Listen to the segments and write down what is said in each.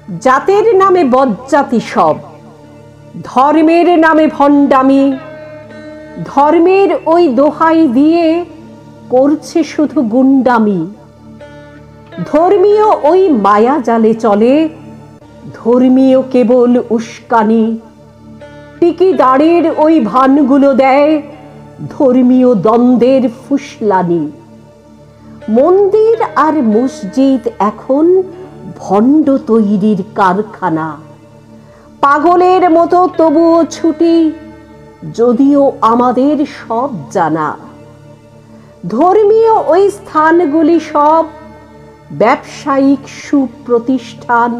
জাতের নামে বজ্জাতি সব, ধর্মের নামে ভণ্ডামি, ধর্মের ওই দোহাই দিয়ে করছে শুধু গুন্ডামি। ধর্মীয় ওই মায়া জালে চলে, ধর্মীয় কেবল উস্কানি। টিকি দাঁড়ের ওই ভানগুলো দেয় ধর্মীয় দ্বন্দ্বের ফুসলানি। মন্দির আর মসজিদ এখন ভণ্ড তৈরির কারখানা। পাগলের মতো তবুও ছুটি, যদিও আমাদের সব জানা। ধর্মীয় ওই স্থানগুলি সব ব্যবসায়িক সুপ্রতিষ্ঠান।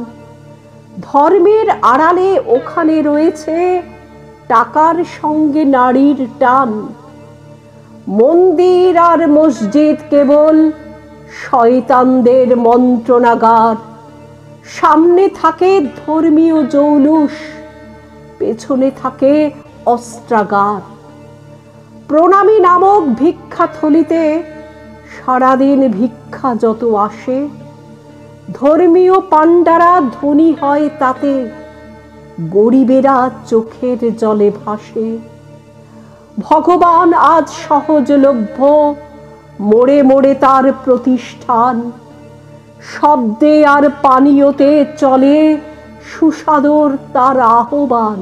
ধর্মের আড়ালে ওখানে রয়েছে টাকার সঙ্গে নারীর টান। মন্দির আর মসজিদ কেবল শয়তানদের মন্ত্রণাগার। সামনে থাকে ধর্মীয় জৌলুস, পেছনে থাকে অস্ত্রাগার। প্রণামী নামক ভিক্ষা থলিতে সারাদিন ভিক্ষা যত আসে, ধর্মীয় পাণ্ডারা ধনী হয় তাতে, গরিবেরা চোখের জলে ভাসে। ভগবান আজ সহজলভ্য, মোড়ে মোড়ে তার প্রতিষ্ঠান। শব্দে আর পানীয়তে চলে সুসাদর তার আহ্বান।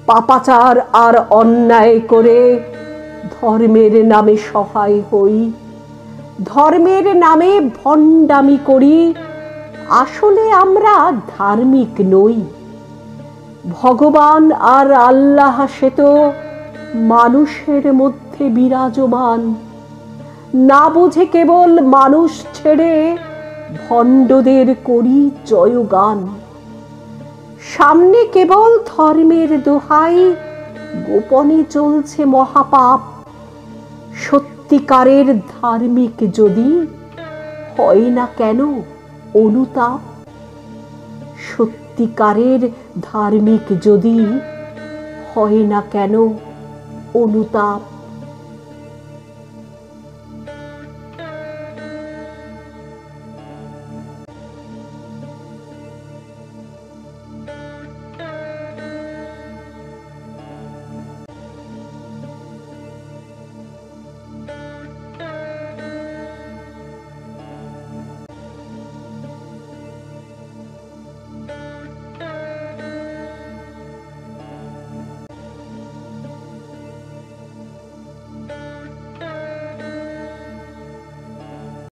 পাপাচার আর অন্যায় করে ধর্মের নামে সহায় হই, ধর্মের নামে ভণ্ডামি করি, আসলে আমরা ধার্মিক নই। ভগবান আর আল্লাহ সে তো মানুষের মধ্যে বিরাজমান। না বুঝে কেবল মানুষ ছেড়ে ভণ্ডদের করি জয়গান। সামনে কেবল ধর্মের দোহাই, গোপনে চলছে মহাপাপ। সত্যিকারের ধার্মিক যদি হয় না কেন অনুতাপ? সত্যিকারের ধার্মিক যদি হয় না কেন অনুতাপ?